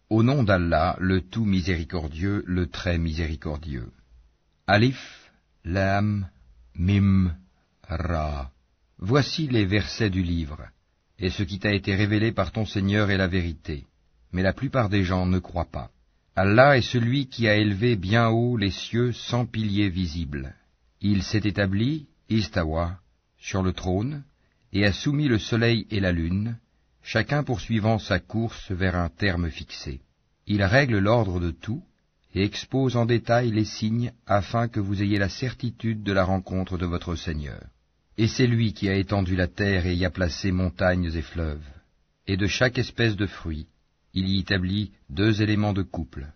Au nom d'Allah, le tout miséricordieux, le très miséricordieux. Alif, Lam, Mim, Ra. Voici les versets du livre, et ce qui t'a été révélé par ton Seigneur est la vérité. Mais la plupart des gens ne croient pas. Allah est celui qui a élevé bien haut les cieux sans piliers visibles. Il s'est établi, Istawa, sur le trône, et a soumis le soleil et la lune, chacun poursuivant sa course vers un terme fixé. Il règle l'ordre de tout, et expose en détail les signes afin que vous ayez la certitude de la rencontre de votre Seigneur. Et c'est lui qui a étendu la terre et y a placé montagnes et fleuves, et de chaque espèce de fruit, il y établit 2 éléments de couple.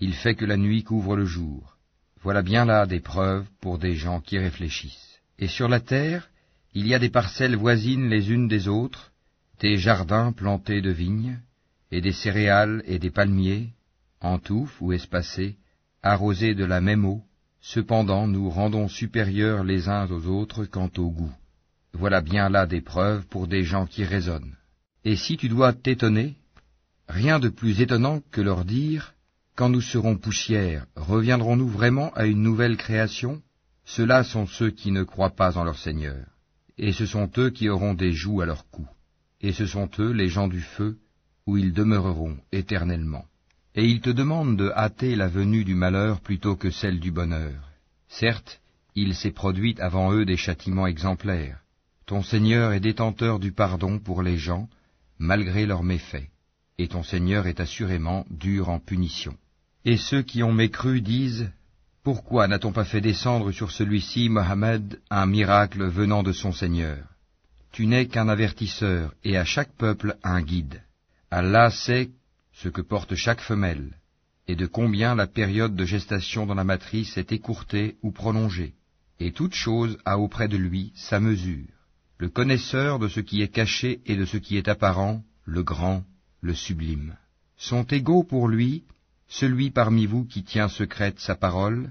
Il fait que la nuit couvre le jour. Voilà bien là des preuves pour des gens qui réfléchissent. Et sur la terre, il y a des parcelles voisines les unes des autres, des jardins plantés de vignes, et des céréales et des palmiers, en touffes ou espacés, arrosés de la même eau. Cependant nous rendons supérieurs les uns aux autres quant au goût. Voilà bien là des preuves pour des gens qui raisonnent. Et si tu dois t'étonner, rien de plus étonnant que leur dire « Quand nous serons poussière, reviendrons-nous vraiment à une nouvelle création ?» Ceux-là sont ceux qui ne croient pas en leur Seigneur, et ce sont eux qui auront des jougs à leur cou, et ce sont eux les gens du feu, où ils demeureront éternellement. Et ils te demandent de hâter la venue du malheur plutôt que celle du bonheur. Certes, il s'est produit avant eux des châtiments exemplaires. Ton Seigneur est détenteur du pardon pour les gens, malgré leurs méfaits, et ton Seigneur est assurément dur en punition. Et ceux qui ont mécru disent, « Pourquoi n'a-t-on pas fait descendre sur celui-ci, Mohammed, un miracle venant de son Seigneur? Tu n'es qu'un avertisseur, et à chaque peuple un guide. Allah sait ce que porte chaque femelle, et de combien la période de gestation dans la matrice est écourtée ou prolongée, et toute chose a auprès de lui sa mesure. Le connaisseur de ce qui est caché et de ce qui est apparent, le grand, le sublime. Sont égaux pour lui celui parmi vous qui tient secrète sa parole,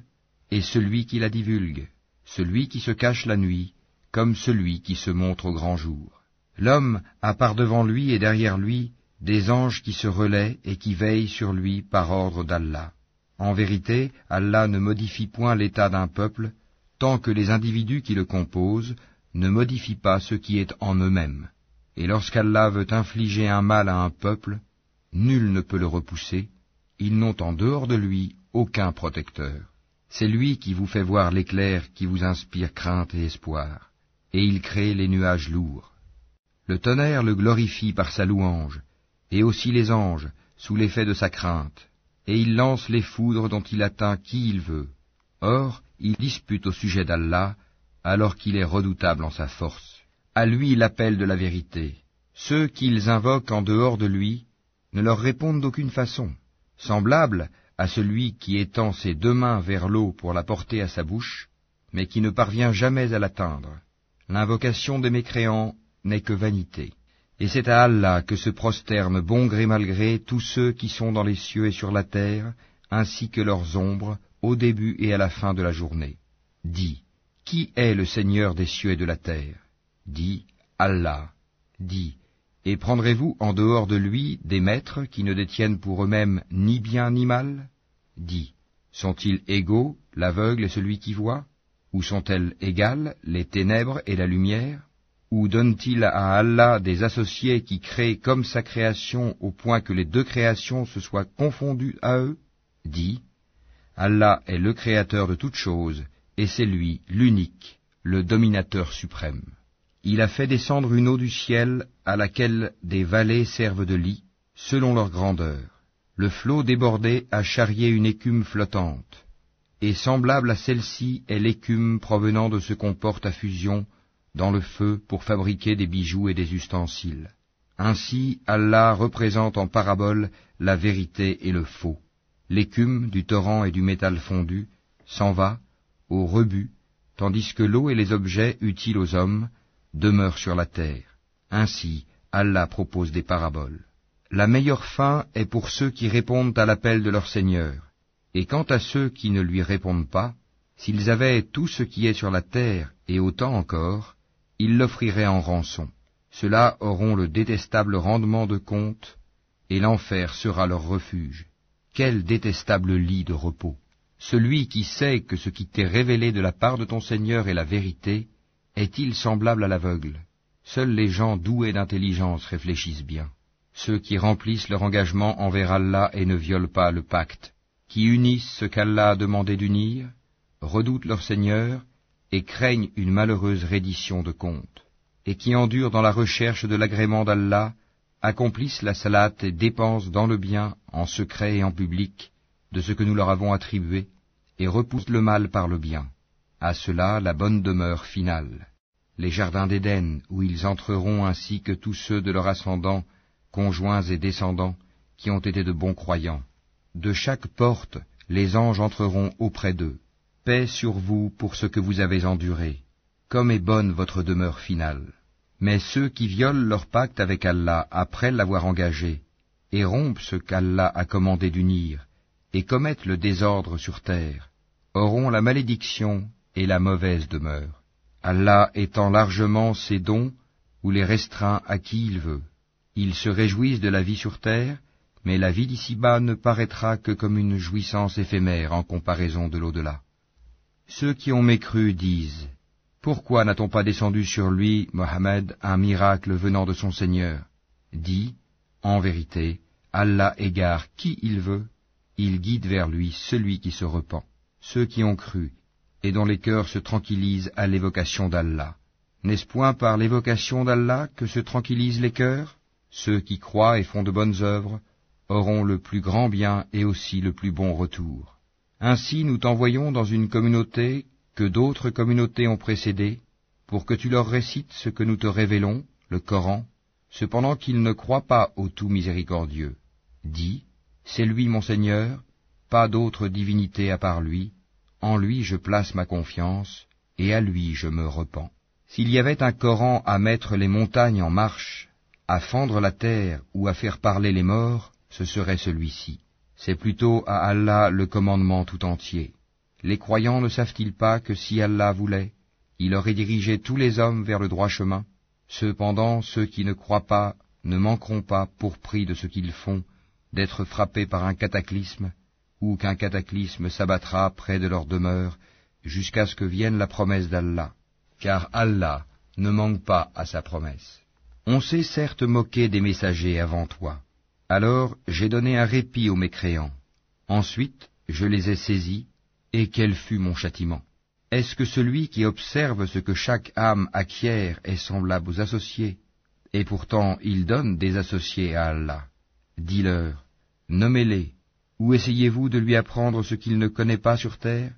et celui qui la divulgue, celui qui se cache la nuit, comme celui qui se montre au grand jour. L'homme a par devant lui et derrière lui des anges qui se relaient et qui veillent sur lui par ordre d'Allah. En vérité, Allah ne modifie point l'état d'un peuple, tant que les individus qui le composent ne modifient pas ce qui est en eux-mêmes. Et lorsqu'Allah veut infliger un mal à un peuple, nul ne peut le repousser, ils n'ont en dehors de lui aucun protecteur. C'est lui qui vous fait voir l'éclair qui vous inspire crainte et espoir, et il crée les nuages lourds. Le tonnerre le glorifie par sa louange, et aussi les anges, sous l'effet de sa crainte, et il lance les foudres dont il atteint qui il veut. Or, il dispute au sujet d'Allah, alors qu'il est redoutable en sa force. À lui l'appel de la vérité. Ceux qu'ils invoquent en dehors de lui ne leur répondent d'aucune façon. Semblable à celui qui étend ses 2 mains vers l'eau pour la porter à sa bouche, mais qui ne parvient jamais à l'atteindre. L'invocation des mécréants n'est que vanité. Et c'est à Allah que se prosternent bon gré mal gré tous ceux qui sont dans les cieux et sur la terre, ainsi que leurs ombres, au début et à la fin de la journée. Dis, qui est le Seigneur des cieux et de la terre? Dis, Allah. Dis, et prendrez-vous en dehors de lui des maîtres qui ne détiennent pour eux-mêmes ni bien ni mal? Dis, sont-ils égaux, l'aveugle et celui qui voit? Ou sont-elles égales, les ténèbres et la lumière? Ou donne-t-il à Allah des associés qui créent comme sa création au point que les 2 créations se soient confondues à eux? Dis, Allah est le créateur de toutes choses, et c'est lui, l'unique, le dominateur suprême. Il a fait descendre une eau du ciel à laquelle des vallées servent de lit, selon leur grandeur. Le flot débordé a charrié une écume flottante, et semblable à celle-ci est l'écume provenant de ce qu'on porte à fusion dans le feu pour fabriquer des bijoux et des ustensiles. Ainsi, Allah représente en parabole la vérité et le faux. L'écume du torrent et du métal fondu s'en va au rebut, tandis que l'eau et les objets utiles aux hommes demeurent sur la terre. Ainsi, Allah propose des paraboles. La meilleure fin est pour ceux qui répondent à l'appel de leur Seigneur. Et quant à ceux qui ne lui répondent pas, s'ils avaient tout ce qui est sur la terre et autant encore, ils l'offriraient en rançon. Ceux-là auront le détestable rendement de compte, et l'enfer sera leur refuge. Quel détestable lit de repos! Celui qui sait que ce qui t'est révélé de la part de ton Seigneur est la vérité, est-il semblable à l'aveugle? Seuls les gens doués d'intelligence réfléchissent bien. Ceux qui remplissent leur engagement envers Allah et ne violent pas le pacte, qui unissent ce qu'Allah a demandé d'unir, redoutent leur Seigneur et craignent une malheureuse reddition de compte, et qui endurent dans la recherche de l'agrément d'Allah, accomplissent la salate et dépensent dans le bien, en secret et en public, de ce que nous leur avons attribué, et repoussent le mal par le bien. À cela la bonne demeure finale, les jardins d'Éden, où ils entreront ainsi que tous ceux de leur ascendant, conjoints et descendants, qui ont été de bons croyants. De chaque porte, les anges entreront auprès d'eux. Paix sur vous pour ce que vous avez enduré. Comme est bonne votre demeure finale. Mais ceux qui violent leur pacte avec Allah après l'avoir engagé, et rompent ce qu'Allah a commandé d'unir, et commettent le désordre sur terre, auront la malédiction et la mauvaise demeure. Allah étend largement ses dons ou les restreint à qui il veut. Ils se réjouissent de la vie sur terre, mais la vie d'ici-bas ne paraîtra que comme une jouissance éphémère en comparaison de l'au-delà. Ceux qui ont mécru disent, « Pourquoi n'a-t-on pas descendu sur lui, Mohammed, un miracle venant de son Seigneur ?» Dis, en vérité, Allah égare qui il veut, il guide vers lui celui qui se repent. Ceux qui ont cru, et dont les cœurs se tranquillisent à l'évocation d'Allah. N'est-ce point par l'évocation d'Allah que se tranquillisent les cœurs? Ceux qui croient et font de bonnes œuvres auront le plus grand bien et aussi le plus bon retour. Ainsi nous t'envoyons dans une communauté que d'autres communautés ont précédée, pour que tu leur récites ce que nous te révélons, le Coran, cependant qu'ils ne croient pas au tout miséricordieux. Dis, c'est lui mon Seigneur, pas d'autre divinité à part lui, en lui je place ma confiance, et à lui je me repens. S'il y avait un Coran à mettre les montagnes en marche, à fendre la terre ou à faire parler les morts, ce serait celui-ci. C'est plutôt à Allah le commandement tout entier. Les croyants ne savent-ils pas que si Allah voulait, il aurait dirigé tous les hommes vers le droit chemin? Cependant, ceux qui ne croient pas ne manqueront pas, pour prix de ce qu'ils font, d'être frappés par un cataclysme, ou qu'un cataclysme s'abattra près de leur demeure, jusqu'à ce que vienne la promesse d'Allah. Car Allah ne manque pas à sa promesse. On s'est certes moqué des messagers avant toi. Alors j'ai donné un répit aux mécréants. Ensuite je les ai saisis, et quel fut mon châtiment? Est-ce que celui qui observe ce que chaque âme acquiert est semblable aux associés? Et pourtant il donne des associés à Allah. Dis-leur, nommez-les, ou essayez-vous de lui apprendre ce qu'il ne connaît pas sur terre?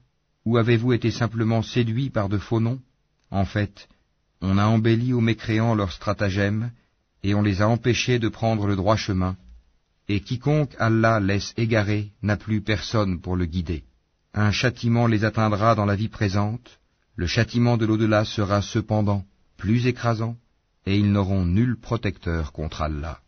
Ou avez-vous été simplement séduits par de faux noms? En fait, on a embelli aux mécréants leurs stratagèmes, et on les a empêchés de prendre le droit chemin, et quiconque Allah laisse égarer n'a plus personne pour le guider. Un châtiment les atteindra dans la vie présente, le châtiment de l'au-delà sera cependant plus écrasant, et ils n'auront nul protecteur contre Allah.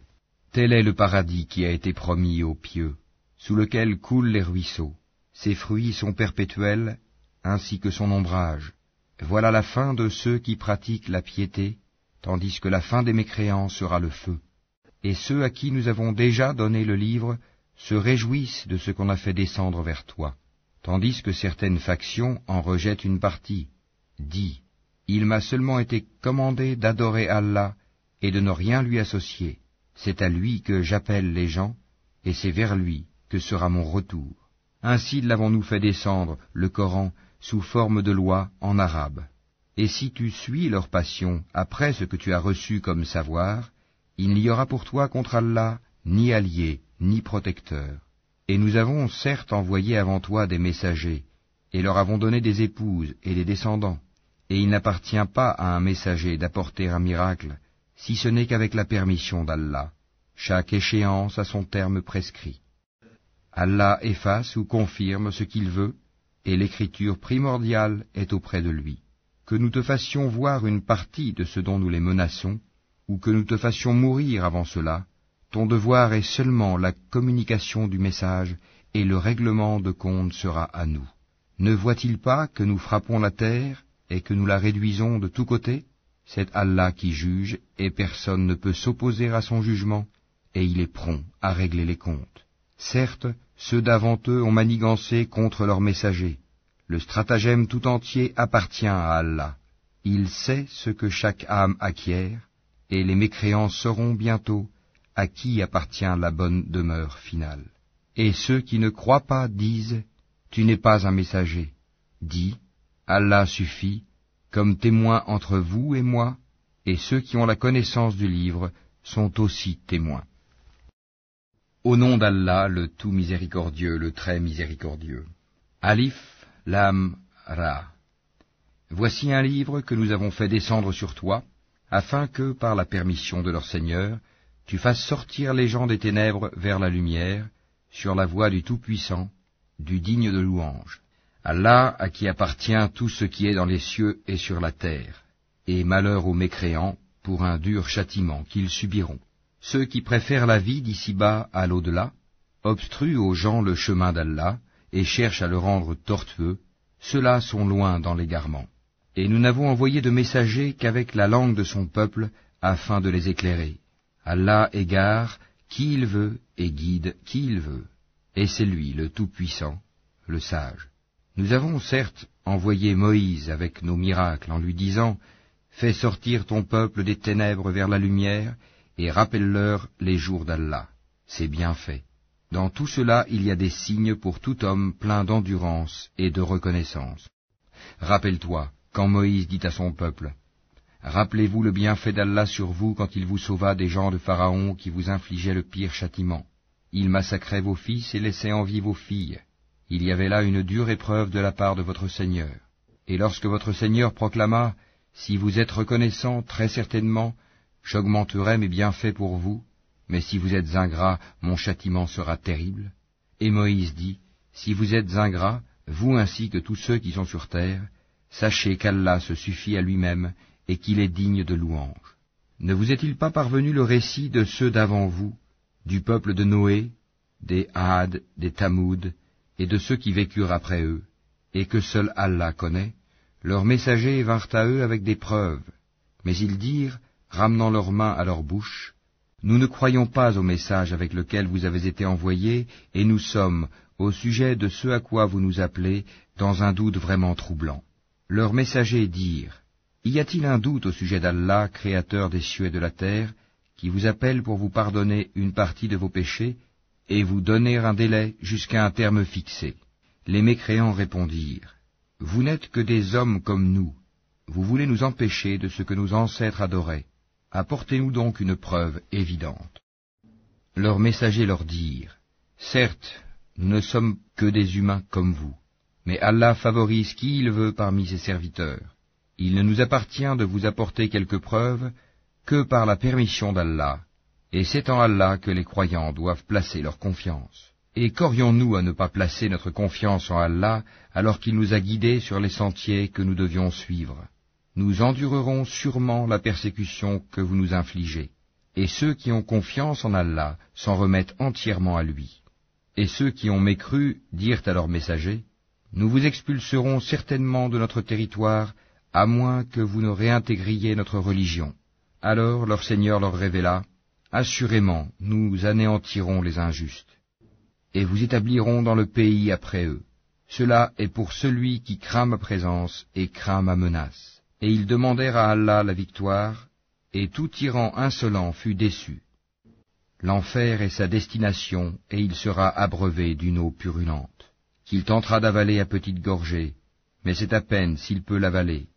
Tel est le paradis qui a été promis aux pieux, sous lequel coulent les ruisseaux. Ses fruits sont perpétuels, ainsi que son ombrage. Voilà la fin de ceux qui pratiquent la piété, tandis que la fin des mécréants sera le feu. Et ceux à qui nous avons déjà donné le livre se réjouissent de ce qu'on a fait descendre vers toi, tandis que certaines factions en rejettent une partie. Dis, il m'a seulement été commandé d'adorer Allah et de ne rien lui associer. C'est à lui que j'appelle les gens, et c'est vers lui que sera mon retour. Ainsi l'avons-nous fait descendre, le Coran, sous forme de loi en arabe. Et si tu suis leur passion après ce que tu as reçu comme savoir, il n'y aura pour toi contre Allah ni allié, ni protecteur. Et nous avons certes envoyé avant toi des messagers, et leur avons donné des épouses et des descendants, et il n'appartient pas à un messager d'apporter un miracle, si ce n'est qu'avec la permission d'Allah. Chaque échéance a son terme prescrit. Allah efface ou confirme ce qu'il veut, et l'écriture primordiale est auprès de lui. Que nous te fassions voir une partie de ce dont nous les menaçons, ou que nous te fassions mourir avant cela, ton devoir est seulement la communication du message, et le règlement de compte sera à nous. Ne voit-il pas que nous frappons la terre, et que nous la réduisons de tous côtés? C'est Allah qui juge, et personne ne peut s'opposer à son jugement, et il est prompt à régler les comptes. Certes, ceux d'avant eux ont manigancé contre leurs messagers. Le stratagème tout entier appartient à Allah. Il sait ce que chaque âme acquiert, et les mécréants sauront bientôt à qui appartient la bonne demeure finale. Et ceux qui ne croient pas disent, tu n'es pas un messager. Dis, Allah suffit, comme témoin entre vous et moi, et ceux qui ont la connaissance du livre sont aussi témoins. Au nom d'Allah, le tout miséricordieux, le très miséricordieux. Alif, Lam, Ra. Voici un livre que nous avons fait descendre sur toi, afin que, par la permission de leur Seigneur, tu fasses sortir les gens des ténèbres vers la lumière, sur la voie du Tout-Puissant, du digne de louange. Allah, à qui appartient tout ce qui est dans les cieux et sur la terre, et malheur aux mécréants pour un dur châtiment qu'ils subiront. Ceux qui préfèrent la vie d'ici-bas à l'au-delà, obstruent aux gens le chemin d'Allah, et cherchent à le rendre tortueux, ceux-là sont loin dans l'égarement. Et nous n'avons envoyé de messagers qu'avec la langue de son peuple, afin de les éclairer. Allah égare qui il veut et guide qui il veut. Et c'est lui, le Tout-Puissant, le Sage. Nous avons certes envoyé Moïse avec nos miracles en lui disant « Fais sortir ton peuple des ténèbres vers la lumière et rappelle-leur les jours d'Allah. » C'est bien fait. Dans tout cela, il y a des signes pour tout homme plein d'endurance et de reconnaissance. Rappelle-toi, quand Moïse dit à son peuple « Rappelez-vous le bienfait d'Allah sur vous quand il vous sauva des gens de Pharaon qui vous infligeaient le pire châtiment. Il massacrait vos fils et laissait en vie vos filles. Il y avait là une dure épreuve de la part de votre Seigneur. Et lorsque votre Seigneur proclama « Si vous êtes reconnaissants, très certainement, j'augmenterai mes bienfaits pour vous, mais si vous êtes ingrats, mon châtiment sera terrible. » Et Moïse dit « Si vous êtes ingrats, vous ainsi que tous ceux qui sont sur terre, sachez qu'Allah se suffit à lui-même et qu'il est digne de louange. Ne vous est-il pas parvenu le récit de ceux d'avant vous, du peuple de Noé, des Had, des Tamoud, et de ceux qui vécurent après eux, et que seul Allah connaît? Leurs messagers vinrent à eux avec des preuves, mais ils dirent, ramenant leurs mains à leur bouche, « Nous ne croyons pas au message avec lequel vous avez été envoyés, et nous sommes, au sujet de ce à quoi vous nous appelez, dans un doute vraiment troublant. » Leurs messagers dirent, « Y a-t-il un doute au sujet d'Allah, créateur des cieux et de la terre, qui vous appelle pour vous pardonner une partie de vos péchés, et vous donner un délai jusqu'à un terme fixé ?» Les mécréants répondirent, « Vous n'êtes que des hommes comme nous. Vous voulez nous empêcher de ce que nos ancêtres adoraient. Apportez-nous donc une preuve évidente. » Leurs messagers leur dirent, « Certes, nous ne sommes que des humains comme vous, mais Allah favorise qui il veut parmi ses serviteurs. Il ne nous appartient de vous apporter quelques preuves que par la permission d'Allah, et c'est en Allah que les croyants doivent placer leur confiance. Et qu'aurions-nous à ne pas placer notre confiance en Allah alors qu'il nous a guidés sur les sentiers que nous devions suivre? Nous endurerons sûrement la persécution que vous nous infligez, et ceux qui ont confiance en Allah s'en remettent entièrement à lui. Et ceux qui ont mécru dirent à leurs messagers, « Nous vous expulserons certainement de notre territoire, à moins que vous ne réintégriez notre religion. » Alors leur Seigneur leur révéla, « Assurément, nous anéantirons les injustes, et vous établirons dans le pays après eux. Cela est pour celui qui craint ma présence et craint ma menace. » Et ils demandèrent à Allah la victoire, et tout tyran insolent fut déçu. L'enfer est sa destination, et il sera abreuvé d'une eau purulente, qu'il tentera d'avaler à petites gorgées, mais c'est à peine s'il peut l'avaler.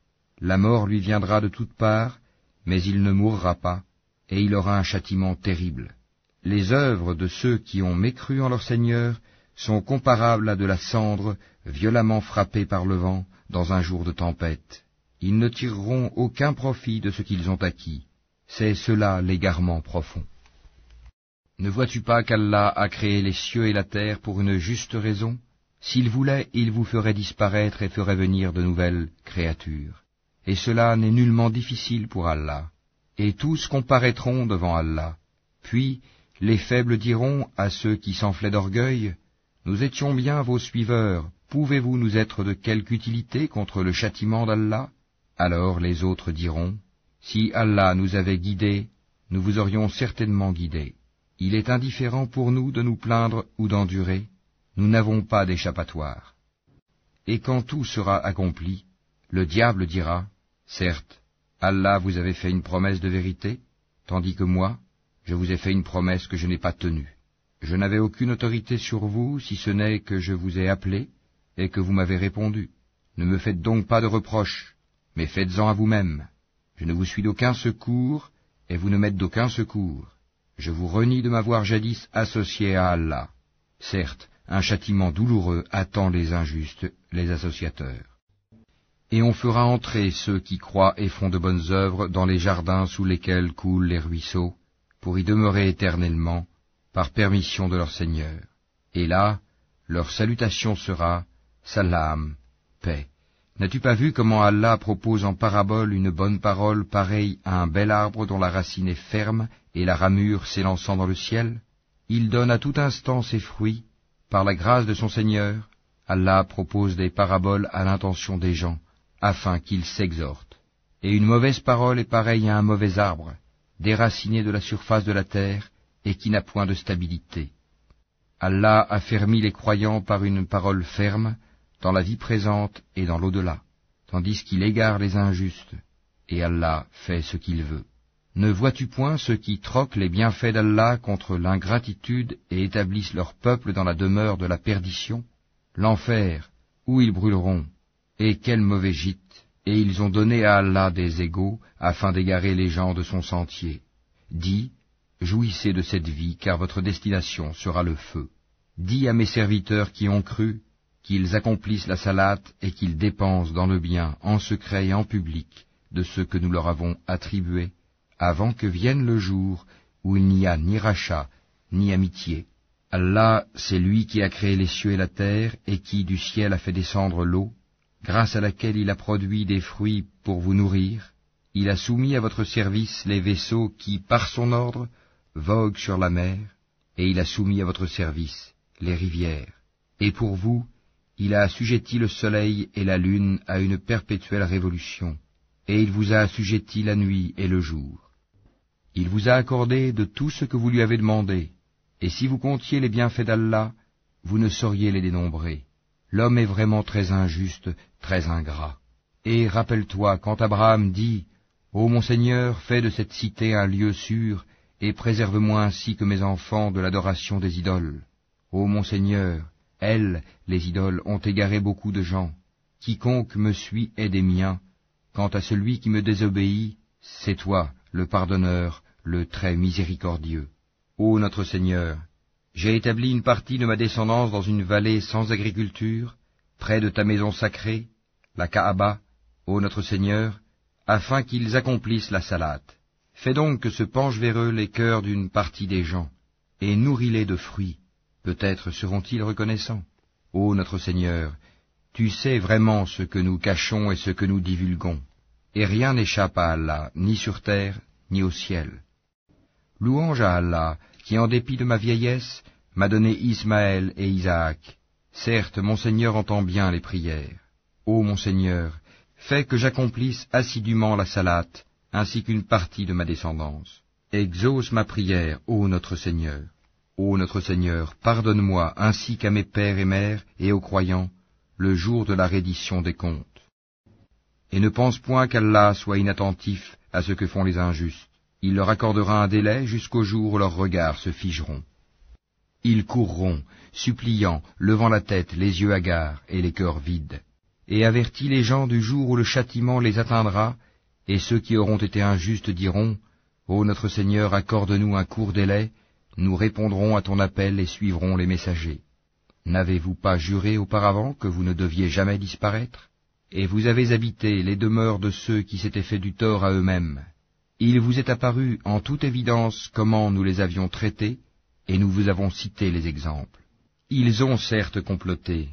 La mort lui viendra de toutes parts, mais il ne mourra pas, et il aura un châtiment terrible. Les œuvres de ceux qui ont mécru en leur Seigneur sont comparables à de la cendre violemment frappée par le vent dans un jour de tempête. Ils ne tireront aucun profit de ce qu'ils ont acquis. C'est cela l'égarement profond. Ne vois-tu pas qu'Allah a créé les cieux et la terre pour une juste raison? S'il voulait, il vous ferait disparaître et ferait venir de nouvelles créatures. Et cela n'est nullement difficile pour Allah. Et tous comparaîtront devant Allah. Puis, les faibles diront à ceux qui s'enflaient d'orgueil, « Nous étions bien vos suiveurs, pouvez-vous nous être de quelque utilité contre le châtiment d'Allah ?» Alors les autres diront, « Si Allah nous avait guidés, nous vous aurions certainement guidés. Il est indifférent pour nous de nous plaindre ou d'endurer, nous n'avons pas d'échappatoire. Et quand tout sera accompli, le diable dira, certes, Allah vous avait fait une promesse de vérité, tandis que moi, je vous ai fait une promesse que je n'ai pas tenue. Je n'avais aucune autorité sur vous, si ce n'est que je vous ai appelé, et que vous m'avez répondu. Ne me faites donc pas de reproches, mais faites-en à vous-même. Je ne vous suis d'aucun secours, et vous ne m'êtes d'aucun secours. Je vous renie de m'avoir jadis associé à Allah. Certes, un châtiment douloureux attend les injustes, les associateurs. Et on fera entrer ceux qui croient et font de bonnes œuvres dans les jardins sous lesquels coulent les ruisseaux, pour y demeurer éternellement, par permission de leur Seigneur. Et là, leur salutation sera « Salam, paix ». N'as-tu pas vu comment Allah propose en parabole une bonne parole pareille à un bel arbre dont la racine est ferme et la ramure s'élançant dans le ciel? Il donne à tout instant ses fruits. Par la grâce de son Seigneur, Allah propose des paraboles à l'intention des gens, afin qu'ils s'exhortent. Et une mauvaise parole est pareille à un mauvais arbre, déraciné de la surface de la terre et qui n'a point de stabilité. Allah a fermi les croyants par une parole ferme, dans la vie présente et dans l'au-delà, tandis qu'il égare les injustes, et Allah fait ce qu'il veut. Ne vois-tu point ceux qui troquent les bienfaits d'Allah contre l'ingratitude et établissent leur peuple dans la demeure de la perdition? L'enfer, où ils brûleront, et quel mauvais gîte, et ils ont donné à Allah des égaux, afin d'égarer les gens de son sentier. Dis, jouissez de cette vie, car votre destination sera le feu. Dis à mes serviteurs qui ont cru, qu'ils accomplissent la salate et qu'ils dépensent dans le bien, en secret et en public, de ce que nous leur avons attribué, avant que vienne le jour où il n'y a ni rachat, ni amitié. Allah, c'est lui qui a créé les cieux et la terre, et qui du ciel a fait descendre l'eau, grâce à laquelle il a produit des fruits pour vous nourrir. Il a soumis à votre service les vaisseaux qui, par son ordre, voguent sur la mer, et il a soumis à votre service les rivières. Et pour vous, il a assujetti le soleil et la lune à une perpétuelle révolution, et il vous a assujetti la nuit et le jour. Il vous a accordé de tout ce que vous lui avez demandé, et si vous comptiez les bienfaits d'Allah, vous ne sauriez les dénombrer. L'homme est vraiment très injuste, très ingrat. Et rappelle-toi quand Abraham dit « Ô mon Seigneur, fais de cette cité un lieu sûr, et préserve-moi ainsi que mes enfants de l'adoration des idoles. Ô mon Seigneur, elles, les idoles, ont égaré beaucoup de gens. Quiconque me suit est des miens. Quant à celui qui me désobéit, c'est toi, le pardonneur, le très miséricordieux. Ô notre Seigneur, j'ai établi une partie de ma descendance dans une vallée sans agriculture, près de ta maison sacrée, la Kaaba, ô notre Seigneur, afin qu'ils accomplissent la salate. Fais donc que se penchent vers eux les cœurs d'une partie des gens, et nourris-les de fruits. Peut-être seront-ils reconnaissants. Ô notre Seigneur, tu sais vraiment ce que nous cachons et ce que nous divulguons, et rien n'échappe à Allah, ni sur terre, ni au ciel. Louange à Allah, qui en dépit de ma vieillesse, m'a donné Ismaël et Isaac. Certes, mon Seigneur entend bien les prières. Ô mon Seigneur, fais que j'accomplisse assidûment la salate, ainsi qu'une partie de ma descendance. Exauce ma prière, ô notre Seigneur. Ô notre Seigneur, pardonne-moi ainsi qu'à mes pères et mères et aux croyants, le jour de la reddition des comptes. Et ne pense point qu'Allah soit inattentif à ce que font les injustes. Il leur accordera un délai jusqu'au jour où leurs regards se figeront. Ils courront, suppliant, levant la tête, les yeux hagards et les cœurs vides. Et avertis les gens du jour où le châtiment les atteindra, et ceux qui auront été injustes diront, « Ô notre Seigneur, accorde-nous un court délai, nous répondrons à ton appel et suivrons les messagers. N'avez-vous pas juré auparavant que vous ne deviez jamais disparaître? Et vous avez habité les demeures de ceux qui s'étaient fait du tort à eux-mêmes. Il vous est apparu en toute évidence comment nous les avions traités, et nous vous avons cité les exemples. Ils ont certes comploté.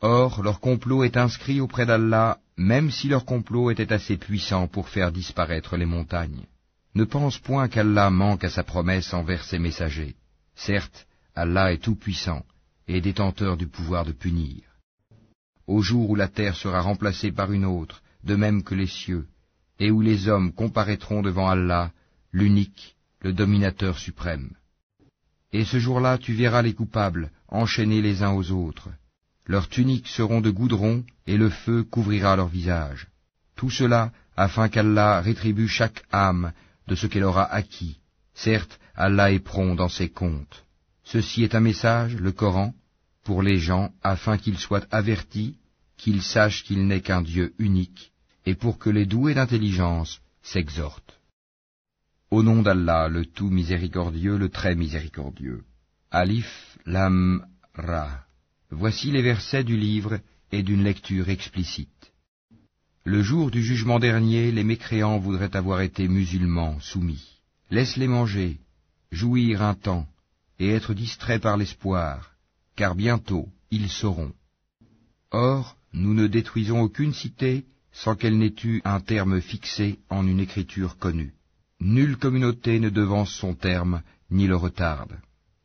Or, leur complot est inscrit auprès d'Allah, même si leur complot était assez puissant pour faire disparaître les montagnes. Ne pense point qu'Allah manque à sa promesse envers ses messagers. Certes, Allah est tout-puissant et détenteur du pouvoir de punir. Au jour où la terre sera remplacée par une autre, de même que les cieux, et où les hommes comparaîtront devant Allah, l'unique, le dominateur suprême. Et ce jour-là tu verras les coupables enchaînés les uns aux autres. Leurs tuniques seront de goudron, et le feu couvrira leur visage. Tout cela afin qu'Allah rétribue chaque âme de ce qu'elle aura acquis. Certes, Allah est prompt dans ses comptes. Ceci est un message, le Coran, pour les gens, afin qu'ils soient avertis, qu'ils sachent qu'il n'est qu'un Dieu unique, et pour que les doués d'intelligence s'exhortent. Au nom d'Allah, le tout miséricordieux, le très miséricordieux. Alif, Lam, Ra. Voici les versets du livre et d'une lecture explicite. Le jour du jugement dernier, les mécréants voudraient avoir été musulmans, soumis. Laisse-les manger, jouir un temps, et être distraits par l'espoir, car bientôt ils sauront. Or, nous ne détruisons aucune cité sans qu'elle n'ait eu un terme fixé en une écriture connue. Nulle communauté ne devance son terme, ni le retarde.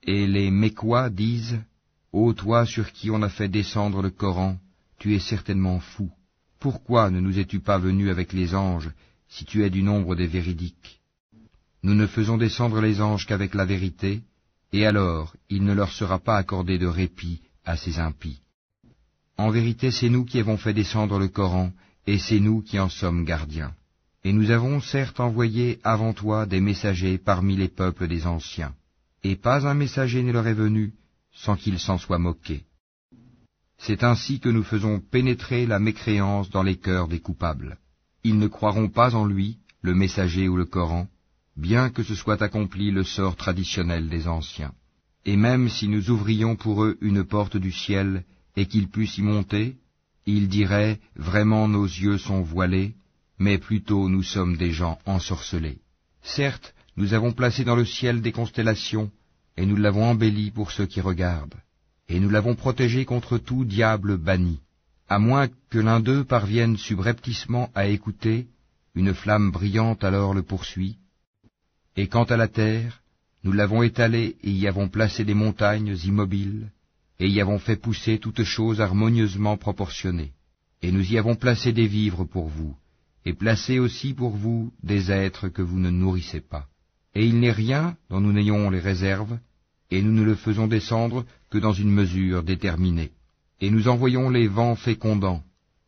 Et les Mécois disent, « Ô toi sur qui on a fait descendre le Coran, tu es certainement fou. Pourquoi ne nous es-tu pas venu avec les anges, si tu es du nombre des véridiques? Nous ne faisons descendre les anges qu'avec la vérité, et alors il ne leur sera pas accordé de répit à ces impies. En vérité, c'est nous qui avons fait descendre le Coran, et c'est nous qui en sommes gardiens. Et nous avons certes envoyé avant toi des messagers parmi les peuples des anciens, et pas un messager ne leur est venu sans qu'il s'en soit moqué. C'est ainsi que nous faisons pénétrer la mécréance dans les cœurs des coupables. Ils ne croiront pas en lui, le messager ou le Coran, bien que ce soit accompli le sort traditionnel des anciens. Et même si nous ouvrions pour eux une porte du ciel et qu'ils puissent y monter, ils diraient « Vraiment nos yeux sont voilés », mais plutôt nous sommes des gens ensorcelés. Certes, nous avons placé dans le ciel des constellations, et nous l'avons embelli pour ceux qui regardent, et nous l'avons protégé contre tout diable banni. À moins que l'un d'eux parvienne subrepticement à écouter, une flamme brillante alors le poursuit. Et quant à la terre, nous l'avons étalée et y avons placé des montagnes immobiles, et y avons fait pousser toutes choses harmonieusement proportionnées. Et nous y avons placé des vivres pour vous, et placé aussi pour vous des êtres que vous ne nourrissez pas. Et il n'est rien dont nous n'ayons les réserves, et nous ne le faisons descendre que dans une mesure déterminée. Et nous envoyons les vents fécondants,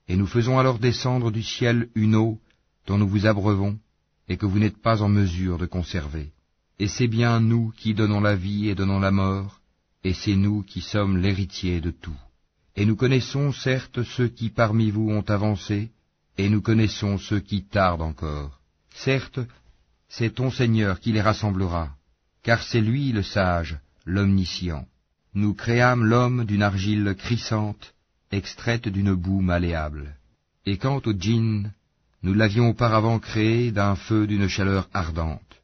et nous faisons alors descendre du ciel une eau dont nous vous abreuvons, et que vous n'êtes pas en mesure de conserver. Et c'est bien nous qui donnons la vie et donnons la mort, et c'est nous qui sommes l'héritier de tout. Et nous connaissons certes ceux qui parmi vous ont avancé, et nous connaissons ceux qui tardent encore. Certes, c'est ton Seigneur qui les rassemblera, car c'est lui le sage, l'omniscient. Nous créâmes l'homme d'une argile crissante, extraite d'une boue malléable. Et quant au djinn, nous l'avions auparavant créé d'un feu d'une chaleur ardente.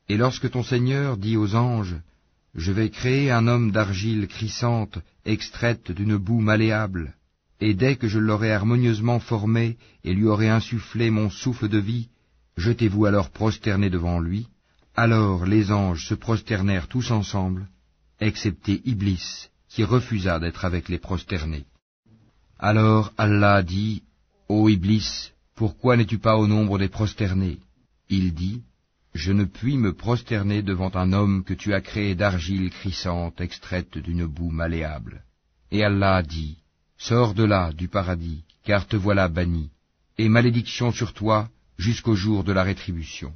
Et lorsque ton Seigneur dit aux anges, « Je vais créer un homme d'argile crissante, extraite d'une boue malléable, et dès que je l'aurai harmonieusement formé et lui aurai insufflé mon souffle de vie, jetez-vous alors prosterné devant lui. » Alors les anges se prosternèrent tous ensemble, excepté Iblis, qui refusa d'être avec les prosternés. Alors Allah dit, « Ô Iblis, pourquoi n'es-tu pas au nombre des prosternés ?» Il dit, « Je ne puis me prosterner devant un homme que tu as créé d'argile crissante extraite d'une boue malléable. » Et Allah dit, « Sors de là, du paradis, car te voilà banni, et malédiction sur toi jusqu'au jour de la rétribution. »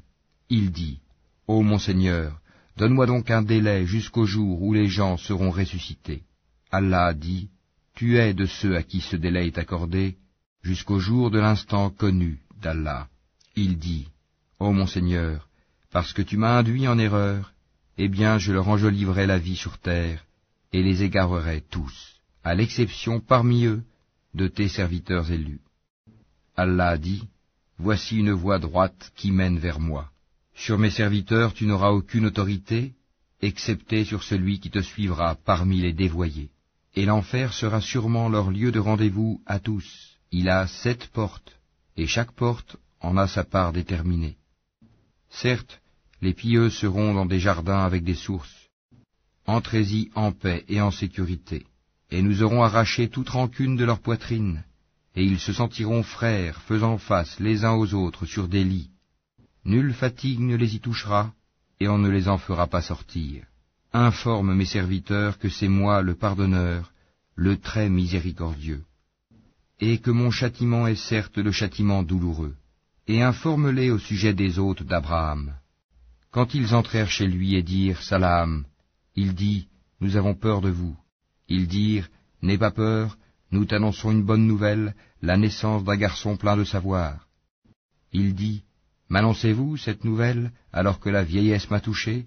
Il dit, « Ô mon Seigneur, donne-moi donc un délai jusqu'au jour où les gens seront ressuscités. » Allah dit, « Tu es de ceux à qui ce délai est accordé, jusqu'au jour de l'instant connu d'Allah. » Il dit, « Ô mon Seigneur, parce que tu m'as induit en erreur, eh bien je leur enjoliverai la vie sur terre, et les égarerai tous, à l'exception parmi eux de tes serviteurs élus. » Allah dit, « Voici une voie droite qui mène vers moi. Sur mes serviteurs tu n'auras aucune autorité, excepté sur celui qui te suivra parmi les dévoyés. Et l'enfer sera sûrement leur lieu de rendez-vous à tous. Il a 7 portes, et chaque porte en a sa part déterminée. Certes, les pieux seront dans des jardins avec des sources. Entrez-y en paix et en sécurité, et nous aurons arraché toute rancune de leur poitrine, et ils se sentiront frères, faisant face les uns aux autres sur des lits. Nulle fatigue ne les y touchera, et on ne les en fera pas sortir. informe mes serviteurs que c'est moi le pardonneur, le très miséricordieux, et que mon châtiment est certes le châtiment douloureux, et informe-les au sujet des hôtes d'Abraham. Quand ils entrèrent chez lui et dirent Salam, il dit, nous avons peur de vous. Ils dirent, n'aie pas peur, nous t'annonçons une bonne nouvelle, la naissance d'un garçon plein de savoir. Il dit, m'annoncez-vous cette nouvelle, alors que la vieillesse m'a touché?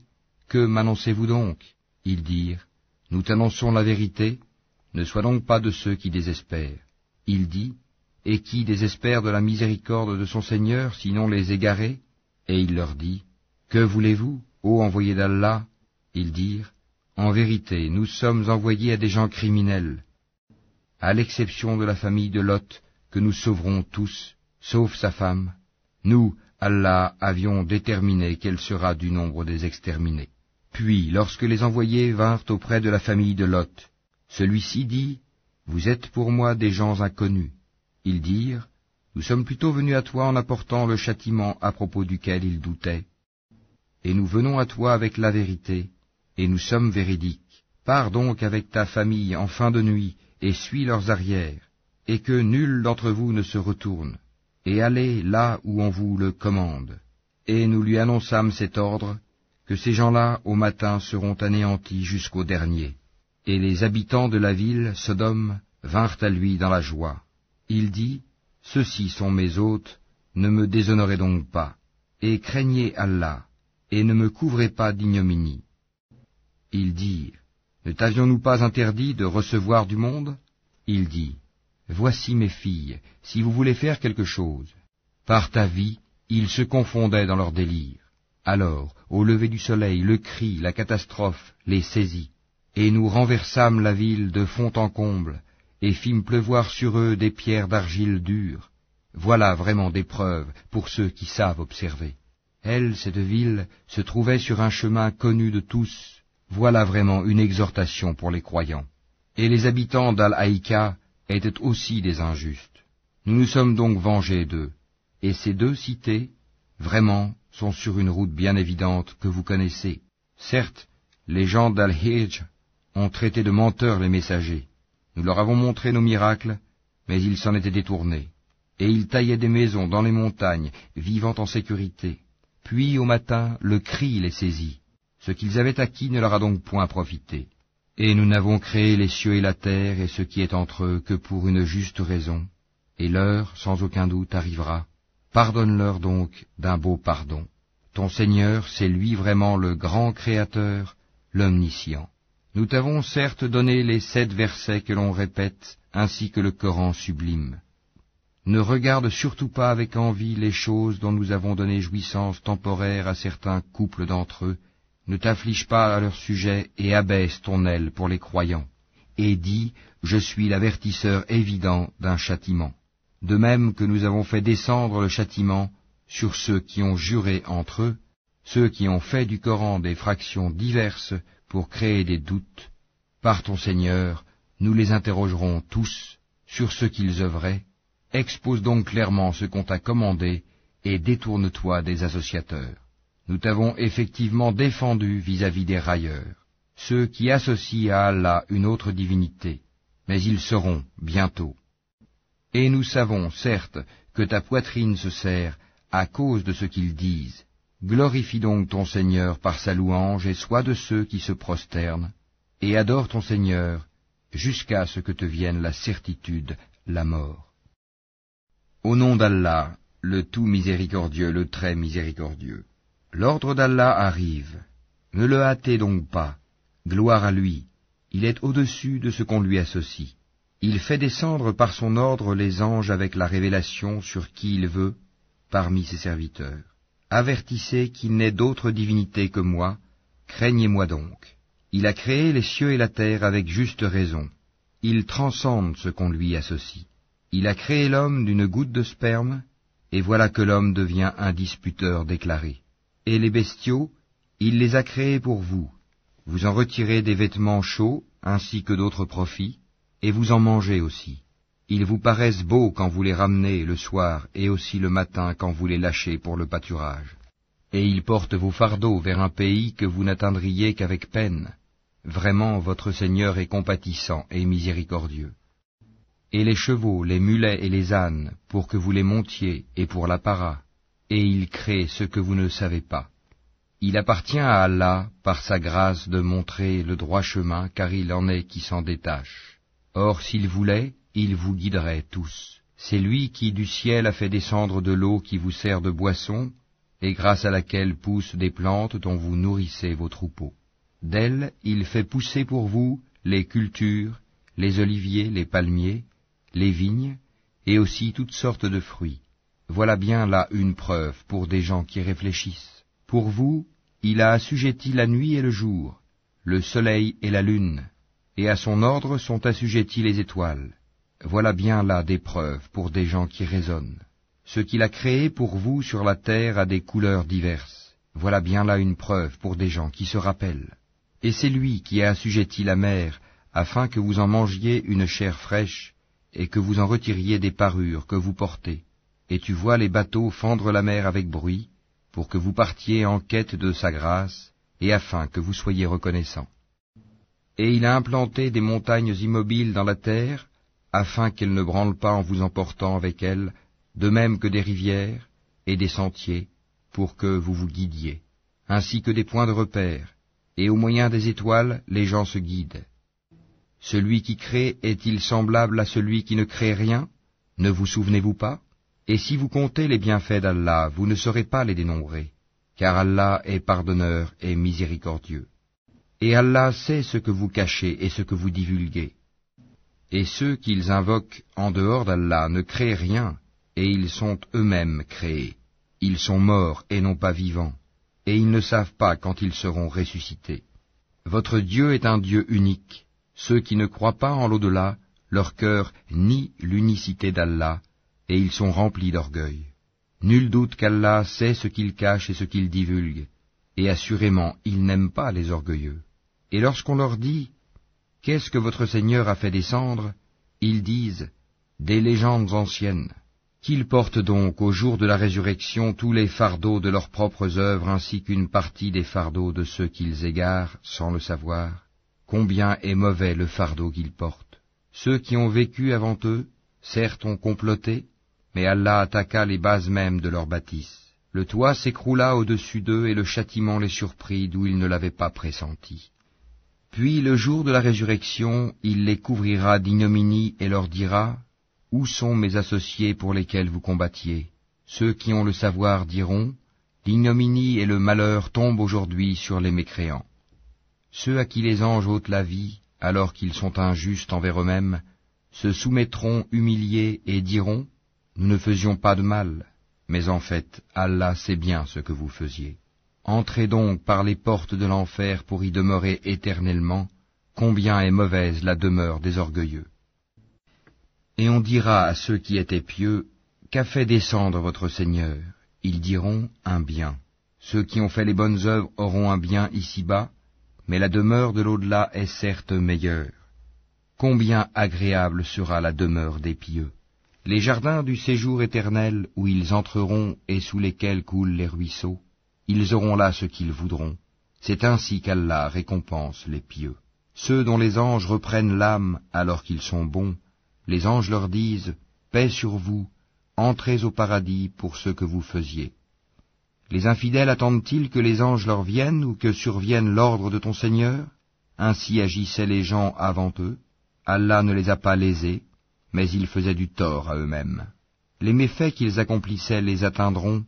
Que m'annoncez-vous donc? Ils dirent, nous t'annonçons la vérité, ne sois donc pas de ceux qui désespèrent. Il dit, et qui désespère de la miséricorde de son Seigneur, sinon les égarés? Et il leur dit, que voulez-vous, ô envoyés d'Allah? Ils dirent, en vérité, nous sommes envoyés à des gens criminels, à l'exception de la famille de Lot, que nous sauverons tous, sauf sa femme. Nous, Allah, avions déterminé qu'elle sera du nombre des exterminés. Puis, lorsque les envoyés vinrent auprès de la famille de Lot, celui-ci dit, vous êtes pour moi des gens inconnus. Ils dirent, nous sommes plutôt venus à toi en apportant le châtiment à propos duquel ils doutaient. Et nous venons à toi avec la vérité, et nous sommes véridiques. Pars donc avec ta famille en fin de nuit, et suis leurs arrières, et que nul d'entre vous ne se retourne, et allez là où on vous le commande. Et nous lui annonçâmes cet ordre, que ces gens-là, au matin, seront anéantis jusqu'au dernier. Et les habitants de la ville, Sodome, vinrent à lui dans la joie. Il dit, ceux-ci sont mes hôtes, ne me déshonorez donc pas, et craignez Allah, et ne me couvrez pas d'ignominie. Ils dirent, ne t'avions-nous pas interdit de recevoir du monde? Il dit, voici mes filles, si vous voulez faire quelque chose. Par ta vie, ils se confondaient dans leur délire. Alors, au lever du soleil, le cri, la catastrophe, les saisit. Et nous renversâmes la ville de fond en comble, et fîmes pleuvoir sur eux des pierres d'argile dure. Voilà vraiment des preuves pour ceux qui savent observer. Elle, cette ville, se trouvait sur un chemin connu de tous. Voilà vraiment une exhortation pour les croyants. Et les habitants d'Al-Haïka étaient aussi des injustes. Nous nous sommes donc vengés d'eux. Et ces deux cités, vraiment, sont sur une route bien évidente que vous connaissez. Certes, les gens d'Al-Hijr ont traité de menteurs les messagers. Nous leur avons montré nos miracles, mais ils s'en étaient détournés. Et ils taillaient des maisons dans les montagnes, vivant en sécurité. Puis, au matin, le cri les saisit. Ce qu'ils avaient acquis ne leur a donc point profité. Et nous n'avons créé les cieux et la terre et ce qui est entre eux que pour une juste raison. Et l'heure, sans aucun doute, arrivera. Pardonne-leur donc d'un beau pardon. Ton Seigneur, c'est lui vraiment le grand Créateur, l'Omniscient. Nous t'avons certes donné les 7 versets que l'on répète, ainsi que le Coran sublime. Ne regarde surtout pas avec envie les choses dont nous avons donné jouissance temporaire à certains couples d'entre eux. Ne t'afflige pas à leur sujet et abaisse ton aile pour les croyants. Et dis, je suis l'avertisseur évident d'un châtiment. De même que nous avons fait descendre le châtiment sur ceux qui ont juré entre eux, ceux qui ont fait du Coran des fractions diverses pour créer des doutes. Par ton Seigneur, nous les interrogerons tous sur ce qu'ils œuvraient. Expose donc clairement ce qu'on t'a commandé et détourne-toi des associateurs. Nous t'avons effectivement défendu vis-à-vis des railleurs, ceux qui associent à Allah une autre divinité, mais ils seront bientôt. Et nous savons, certes, que ta poitrine se serre à cause de ce qu'ils disent. Glorifie donc ton Seigneur par sa louange et sois de ceux qui se prosternent, et adore ton Seigneur jusqu'à ce que te vienne la certitude, la mort. Au nom d'Allah, le tout miséricordieux, le très miséricordieux. L'ordre d'Allah arrive. Ne le hâtez donc pas. Gloire à lui. Il est au-dessus de ce qu'on lui associe. Il fait descendre par son ordre les anges avec la révélation sur qui il veut, parmi ses serviteurs. Avertissez qu'il n'est d'autre divinité que moi, craignez-moi donc. Il a créé les cieux et la terre avec juste raison. Il transcende ce qu'on lui associe. Il a créé l'homme d'une goutte de sperme, et voilà que l'homme devient un disputeur déclaré. Et les bestiaux, il les a créés pour vous. Vous en retirez des vêtements chauds, ainsi que d'autres profits, et vous en mangez aussi. Ils vous paraissent beaux quand vous les ramenez le soir, et aussi le matin quand vous les lâchez pour le pâturage. et il porte vos fardeaux vers un pays que vous n'atteindriez qu'avec peine. Vraiment, votre Seigneur est compatissant et miséricordieux. Et les chevaux, les mulets et les ânes, pour que vous les montiez, et pour l'apparat, et il crée ce que vous ne savez pas. Il appartient à Allah, par sa grâce, de montrer le droit chemin, car il en est qui s'en détache. Or, s'il voulait, il vous guiderait tous. C'est lui qui du ciel a fait descendre de l'eau qui vous sert de boisson, et grâce à laquelle poussent des plantes dont vous nourrissez vos troupeaux. D'elle, il fait pousser pour vous les cultures, les oliviers, les palmiers, les vignes, et aussi toutes sortes de fruits. Voilà bien là une preuve pour des gens qui réfléchissent. Pour vous, il a assujetti la nuit et le jour, le soleil et la lune, et à son ordre sont assujettis les étoiles. Voilà bien là des preuves pour des gens qui raisonnent. Ce qu'il a créé pour vous sur la terre a des couleurs diverses. Voilà bien là une preuve pour des gens qui se rappellent. Et c'est lui qui a assujetti la mer, afin que vous en mangiez une chair fraîche, et que vous en retiriez des parures que vous portez. Et tu vois les bateaux fendre la mer avec bruit, pour que vous partiez en quête de sa grâce, et afin que vous soyez reconnaissants. Et il a implanté des montagnes immobiles dans la terre, afin qu'elles ne branlent pas en vous emportant avec elles, de même que des rivières et des sentiers, pour que vous vous guidiez, ainsi que des points de repère, et au moyen des étoiles les gens se guident. Celui qui crée est-il semblable à celui qui ne crée rien? Ne vous souvenez-vous pas? Et si vous comptez les bienfaits d'Allah, vous ne saurez pas les dénombrer, car Allah est pardonneur et miséricordieux. Et Allah sait ce que vous cachez et ce que vous divulguez. Et ceux qu'ils invoquent en dehors d'Allah ne créent rien, et ils sont eux-mêmes créés. Ils sont morts et non pas vivants, et ils ne savent pas quand ils seront ressuscités. Votre Dieu est un Dieu unique. Ceux qui ne croient pas en l'au-delà, leur cœur nie l'unicité d'Allah, et ils sont remplis d'orgueil. Nul doute qu'Allah sait ce qu'il cache et ce qu'il divulgue, et assurément il n'aime pas les orgueilleux. Et lorsqu'on leur dit « Qu'est-ce que votre Seigneur a fait descendre ?» ils disent « Des légendes anciennes. » Qu'ils portent donc au jour de la résurrection tous les fardeaux de leurs propres œuvres ainsi qu'une partie des fardeaux de ceux qu'ils égarent sans le savoir. Combien est mauvais le fardeau qu'ils portent. Ceux qui ont vécu avant eux, certes ont comploté, mais Allah attaqua les bases mêmes de leur bâtisse. Le toit s'écroula au-dessus d'eux et le châtiment les surprit d'où ils ne l'avaient pas pressenti. Puis le jour de la résurrection, il les couvrira d'ignominie et leur dira « Où sont mes associés pour lesquels vous combattiez ?» Ceux qui ont le savoir diront « L'ignominie et le malheur tombent aujourd'hui sur les mécréants. » Ceux à qui les anges ôtent la vie, alors qu'ils sont injustes envers eux-mêmes, se soumettront humiliés et diront « Nous ne faisions pas de mal, mais en fait, Allah sait bien ce que vous faisiez. Entrez donc par les portes de l'enfer pour y demeurer éternellement, combien est mauvaise la demeure des orgueilleux. » Et on dira à ceux qui étaient pieux, « Qu'a fait descendre votre Seigneur ?» Ils diront, « Un bien. » Ceux qui ont fait les bonnes œuvres auront un bien ici-bas, mais la demeure de l'au-delà est certes meilleure. Combien agréable sera la demeure des pieux. Les jardins du séjour éternel où ils entreront et sous lesquels coulent les ruisseaux, ils auront là ce qu'ils voudront. C'est ainsi qu'Allah récompense les pieux. Ceux dont les anges reprennent l'âme alors qu'ils sont bons, les anges leur disent « Paix sur vous, entrez au paradis pour ce que vous faisiez. » Les infidèles attendent-ils que les anges leur viennent ou que survienne l'ordre de ton Seigneur? Ainsi agissaient les gens avant eux. Allah ne les a pas lésés, mais ils faisaient du tort à eux-mêmes. Les méfaits qu'ils accomplissaient les atteindront,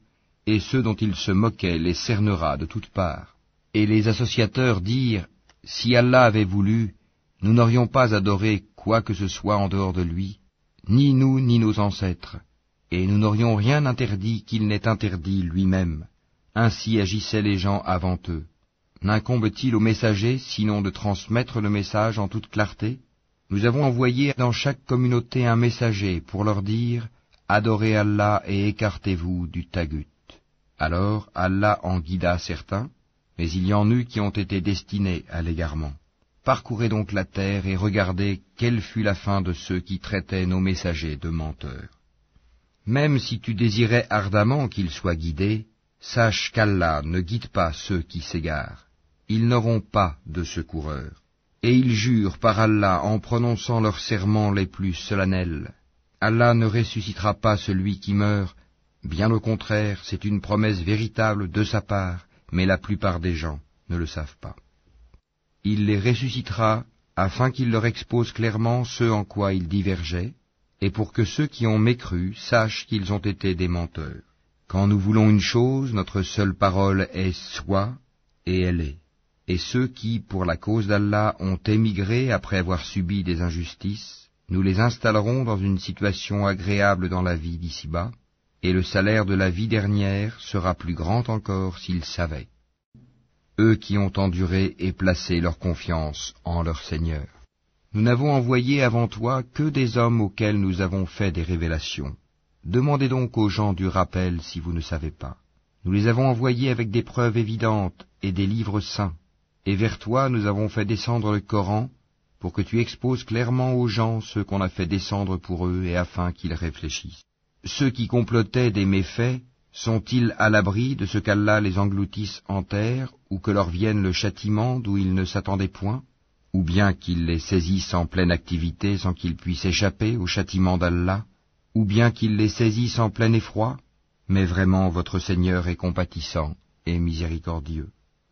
et ceux dont ils se moquaient les cernera de toutes parts. Et les associateurs dirent, si Allah avait voulu, nous n'aurions pas adoré quoi que ce soit en dehors de lui, ni nous ni nos ancêtres, et nous n'aurions rien interdit qu'il n'ait interdit lui-même. Ainsi agissaient les gens avant eux. N'incombe-t-il aux messagers sinon de transmettre le message en toute clarté? Nous avons envoyé dans chaque communauté un messager pour leur dire « Adorez Allah et écartez-vous du tagut ». Alors Allah en guida certains, mais il y en eut qui ont été destinés à l'égarement. Parcourez donc la terre et regardez quelle fut la fin de ceux qui traitaient nos messagers de menteurs. Même si tu désirais ardemment qu'ils soient guidés, Sache qu'Allah ne guide pas ceux qui s'égarent. Ils n'auront pas de secoureur. Et ils jurent par Allah en prononçant leurs serments les plus solennels. Allah ne ressuscitera pas celui qui meurt. Bien au contraire, c'est une promesse véritable de sa part, mais la plupart des gens ne le savent pas. Il les ressuscitera afin qu'il leur expose clairement ce en quoi ils divergeaient, et pour que ceux qui ont mécru sachent qu'ils ont été des menteurs. Quand nous voulons une chose, notre seule parole est « soit » et elle est. Et ceux qui, pour la cause d'Allah, ont émigré après avoir subi des injustices, nous les installerons dans une situation agréable dans la vie d'ici-bas, et le salaire de la vie dernière sera plus grand encore s'ils savaient. Eux qui ont enduré et placé leur confiance en leur Seigneur. Nous n'avons envoyé avant toi que des hommes auxquels nous avons fait des révélations. Demandez donc aux gens du rappel si vous ne savez pas. Nous les avons envoyés avec des preuves évidentes et des livres saints. Et vers toi nous avons fait descendre le Coran, pour que tu exposes clairement aux gens ce qu'on a fait descendre pour eux et afin qu'ils réfléchissent. Ceux qui complotaient des méfaits, sont-ils à l'abri de ce qu'Allah les engloutisse en terre, ou que leur vienne le châtiment d'où ils ne s'attendaient point, ou bien qu'il les saisisse en pleine activité sans qu'ils puissent échapper au châtiment d'Allah, ou bien qu'il les saisisse en plein effroi? Mais vraiment votre Seigneur est compatissant et miséricordieux.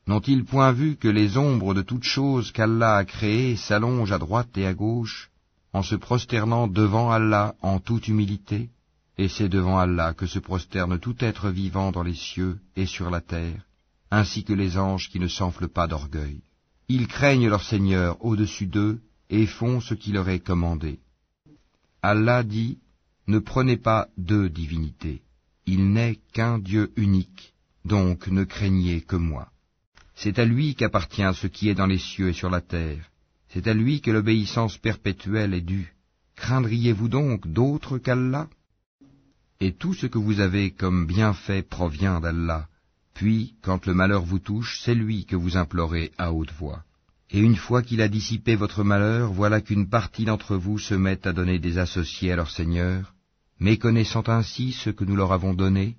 N'ont-ils point vu que les ombres de toutes choses qu'Allah a créées s'allongent à droite et à gauche, en se prosternant devant Allah en toute humilité? Et c'est devant Allah que se prosterne tout être vivant dans les cieux et sur la terre, ainsi que les anges qui ne s'enflent pas d'orgueil. Ils craignent leur Seigneur au-dessus d'eux et font ce qui leur est commandé. Allah dit, ne prenez pas deux divinités. Il n'est qu'un Dieu unique, donc ne craignez que moi. C'est à lui qu'appartient ce qui est dans les cieux et sur la terre. C'est à lui que l'obéissance perpétuelle est due. Craindriez-vous donc d'autre qu'Allah? Et tout ce que vous avez comme bienfait provient d'Allah. Puis, quand le malheur vous touche, c'est lui que vous implorez à haute voix. Et une fois qu'il a dissipé votre malheur, voilà qu'une partie d'entre vous se met à donner des associés à leur Seigneur, méconnaissant ainsi ce que nous leur avons donné.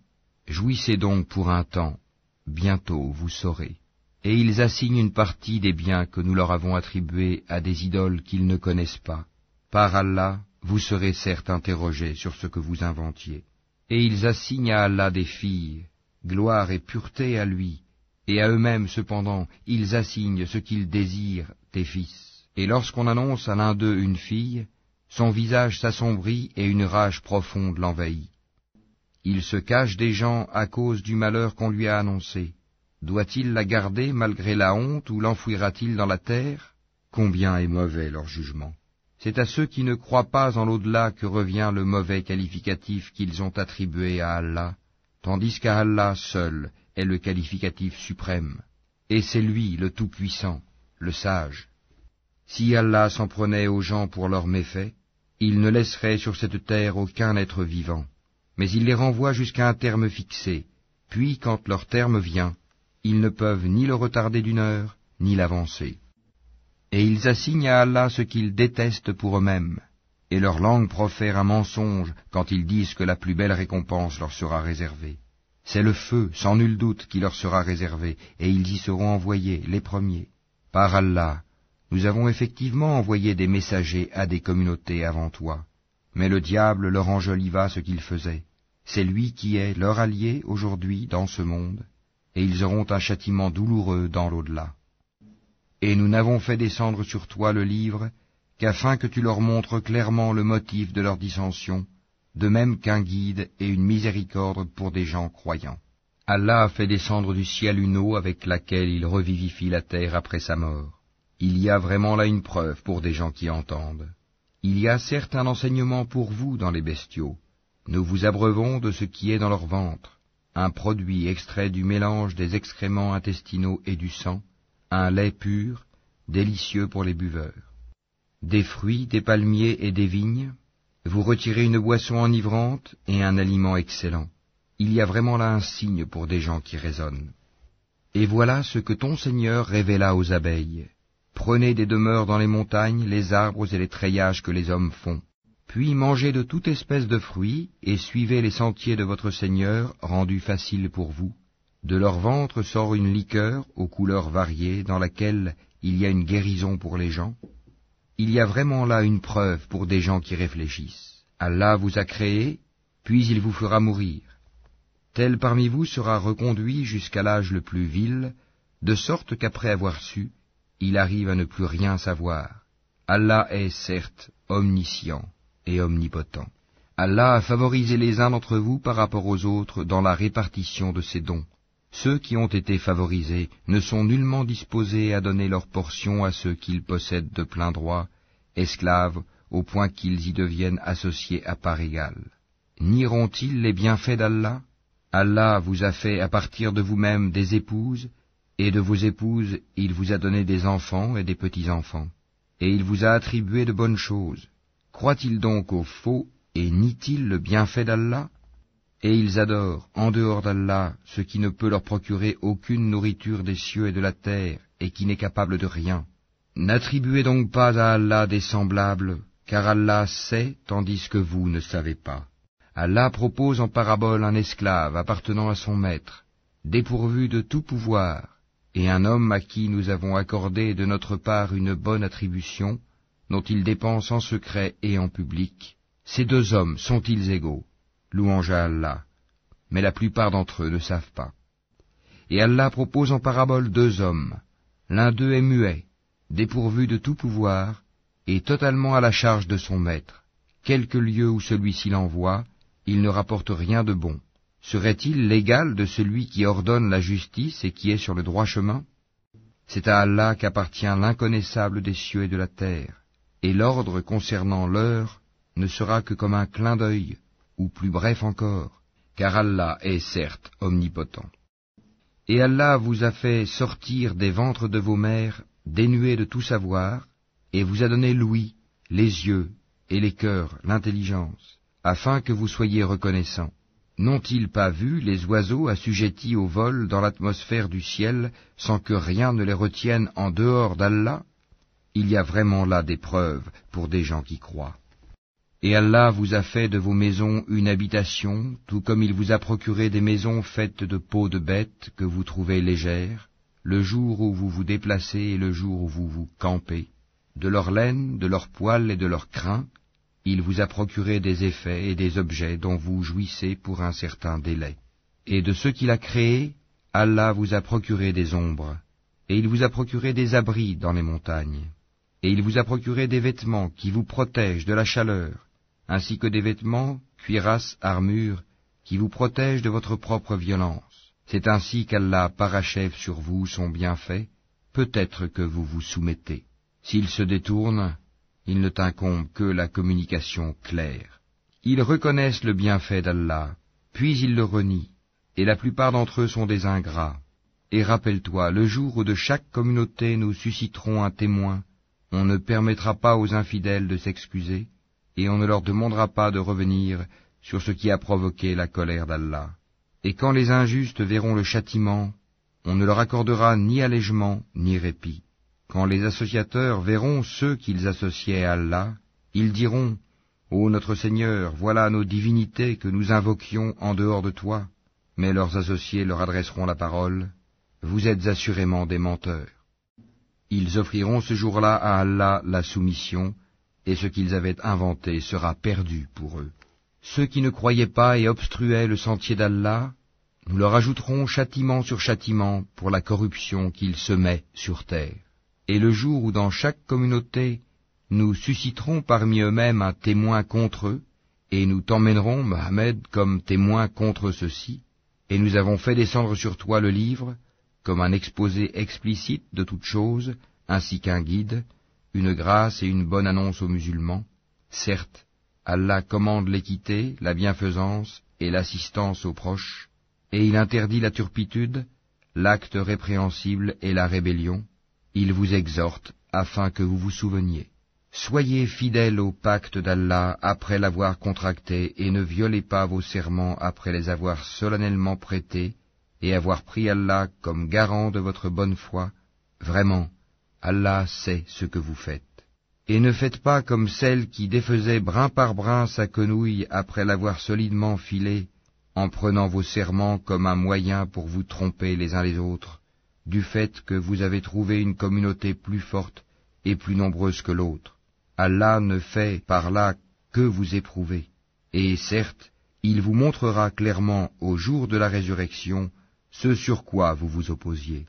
Jouissez donc pour un temps, bientôt vous saurez. Et ils assignent une partie des biens que nous leur avons attribués à des idoles qu'ils ne connaissent pas. Par Allah, vous serez certes interrogés sur ce que vous inventiez. Et ils assignent à Allah des filles, gloire et pureté à lui, et à eux-mêmes cependant, ils assignent ce qu'ils désirent, des fils. Et lorsqu'on annonce à l'un d'eux une fille, son visage s'assombrit et une rage profonde l'envahit. Il se cache des gens à cause du malheur qu'on lui a annoncé. Doit-il la garder malgré la honte ou l'enfouira-t-il dans la terre? Combien est mauvais leur jugement. C'est à ceux qui ne croient pas en l'au-delà que revient le mauvais qualificatif qu'ils ont attribué à Allah, tandis qu'à Allah seul est le qualificatif suprême, et c'est lui le Tout-Puissant, le Sage. Si Allah s'en prenait aux gens pour leurs méfaits, il ne laisserait sur cette terre aucun être vivant, mais il les renvoie jusqu'à un terme fixé, puis quand leur terme vient, ils ne peuvent ni le retarder d'une heure, ni l'avancer. Et ils assignent à Allah ce qu'ils détestent pour eux-mêmes, et leur langue profère un mensonge quand ils disent que la plus belle récompense leur sera réservée. C'est le feu, sans nul doute, qui leur sera réservé, et ils y seront envoyés, les premiers. Par Allah, nous avons effectivement envoyé des messagers à des communautés avant toi, mais le diable leur enjoliva ce qu'ils faisaient. C'est lui qui est leur allié aujourd'hui dans ce monde, et ils auront un châtiment douloureux dans l'au-delà. Et nous n'avons fait descendre sur toi le livre qu'afin que tu leur montres clairement le motif de leur dissension, de même qu'un guide et une miséricorde pour des gens croyants. Allah a fait descendre du ciel une eau avec laquelle il revivifie la terre après sa mort. Il y a vraiment là une preuve pour des gens qui entendent. Il y a certes un enseignement pour vous dans les bestiaux. Nous vous abreuvons de ce qui est dans leur ventre, un produit extrait du mélange des excréments intestinaux et du sang, un lait pur, délicieux pour les buveurs. Des fruits, des palmiers et des vignes, vous retirez une boisson enivrante et un aliment excellent. Il y a vraiment là un signe pour des gens qui raisonnent. Et voilà ce que ton Seigneur révéla aux abeilles. Prenez des demeures dans les montagnes, les arbres et les treillages que les hommes font. Puis mangez de toute espèce de fruits et suivez les sentiers de votre Seigneur rendus faciles pour vous. De leur ventre sort une liqueur aux couleurs variées dans laquelle il y a une guérison pour les gens. Il y a vraiment là une preuve pour des gens qui réfléchissent. Allah vous a créé, puis il vous fera mourir. Tel parmi vous sera reconduit jusqu'à l'âge le plus vil, de sorte qu'après avoir su, il arrive à ne plus rien savoir. Allah est certes omniscient et omnipotent. Allah a favorisé les uns d'entre vous par rapport aux autres dans la répartition de ses dons. Ceux qui ont été favorisés ne sont nullement disposés à donner leur portion à ceux qu'ils possèdent de plein droit, esclaves, au point qu'ils y deviennent associés à part égale. Nieront-ils les bienfaits d'Allah? Allah vous a fait à partir de vous-même des épouses, et de vos épouses il vous a donné des enfants et des petits-enfants, et il vous a attribué de bonnes choses. Croient-ils donc au faux et nient-ils le bienfait d'Allah? Et ils adorent, en dehors d'Allah, ce qui ne peut leur procurer aucune nourriture des cieux et de la terre, et qui n'est capable de rien. N'attribuez donc pas à Allah des semblables, car Allah sait, tandis que vous ne savez pas. Allah propose en parabole un esclave appartenant à son maître, dépourvu de tout pouvoir, et un homme à qui nous avons accordé de notre part une bonne attribution, dont il dépense en secret et en public. Ces deux hommes sont-ils égaux? Louange à Allah, mais la plupart d'entre eux ne savent pas. Et Allah propose en parabole deux hommes. L'un d'eux est muet, dépourvu de tout pouvoir, et totalement à la charge de son maître. Quelque lieu où celui-ci l'envoie, il ne rapporte rien de bon. Serait-il l'égal de celui qui ordonne la justice et qui est sur le droit chemin? C'est à Allah qu'appartient l'inconnaissable des cieux et de la terre, et l'ordre concernant l'heure ne sera que comme un clin d'œil, ou plus bref encore, car Allah est certes omnipotent. Et Allah vous a fait sortir des ventres de vos mères dénués de tout savoir, et vous a donné l'ouïe, les yeux et les cœurs, l'intelligence, afin que vous soyez reconnaissants. N'ont-ils pas vu les oiseaux assujettis au vol dans l'atmosphère du ciel, sans que rien ne les retienne en dehors d'Allah? Il y a vraiment là des preuves pour des gens qui croient. Et Allah vous a fait de vos maisons une habitation, tout comme il vous a procuré des maisons faites de peaux de bêtes que vous trouvez légères, le jour où vous vous déplacez et le jour où vous vous campez. De leur laine, de leur poil et de leur crin, il vous a procuré des effets et des objets dont vous jouissez pour un certain délai. Et de ce qu'il a créé, Allah vous a procuré des ombres, et il vous a procuré des abris dans les montagnes, et il vous a procuré des vêtements qui vous protègent de la chaleur, ainsi que des vêtements, cuirasses, armures, qui vous protègent de votre propre violence. C'est ainsi qu'Allah parachève sur vous son bienfait, peut-être que vous vous soumettez. S'il se détourne, il ne t'incombe que la communication claire. Ils reconnaissent le bienfait d'Allah, puis ils le renient, et la plupart d'entre eux sont des ingrats. Et rappelle-toi, le jour où de chaque communauté nous susciterons un témoin, on ne permettra pas aux infidèles de s'excuser, et on ne leur demandera pas de revenir sur ce qui a provoqué la colère d'Allah. Et quand les injustes verront le châtiment, on ne leur accordera ni allègement ni répit. Quand les associateurs verront ceux qu'ils associaient à Allah, ils diront, « Ô notre Seigneur, voilà nos divinités que nous invoquions en dehors de toi. » Mais leurs associés leur adresseront la parole, « Vous êtes assurément des menteurs. » Ils offriront ce jour-là à Allah la soumission, et ce qu'ils avaient inventé sera perdu pour eux. Ceux qui ne croyaient pas et obstruaient le sentier d'Allah, nous leur ajouterons châtiment sur châtiment pour la corruption qu'ils semaient sur terre. Et le jour où dans chaque communauté nous susciterons parmi eux-mêmes un témoin contre eux, et nous t'emmènerons, Mohammed, comme témoin contre ceux-ci, et nous avons fait descendre sur toi le livre, comme un exposé explicite de toutes choses, ainsi qu'un guide, une grâce et une bonne annonce aux musulmans. Certes, Allah commande l'équité, la bienfaisance et l'assistance aux proches, et il interdit la turpitude, l'acte répréhensible et la rébellion. Il vous exhorte afin que vous vous souveniez. Soyez fidèles au pacte d'Allah après l'avoir contracté et ne violez pas vos serments après les avoir solennellement prêtés et avoir pris Allah comme garant de votre bonne foi. Vraiment, Allah sait ce que vous faites. Et ne faites pas comme celle qui défaisait brin par brin sa quenouille après l'avoir solidement filée, en prenant vos serments comme un moyen pour vous tromper les uns les autres, du fait que vous avez trouvé une communauté plus forte et plus nombreuse que l'autre. Allah ne fait par là que vous éprouver, et certes, il vous montrera clairement au jour de la résurrection ce sur quoi vous vous opposiez.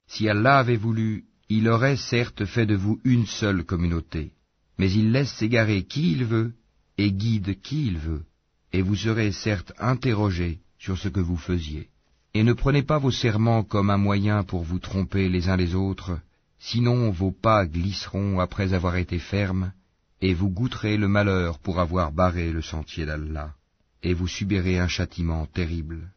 Si Allah avait voulu, il aurait certes fait de vous une seule communauté, mais il laisse s'égarer qui il veut et guide qui il veut, et vous serez certes interrogés sur ce que vous faisiez. Et ne prenez pas vos serments comme un moyen pour vous tromper les uns les autres, sinon vos pas glisseront après avoir été fermes, et vous goûterez le malheur pour avoir barré le sentier d'Allah, et vous subirez un châtiment terrible.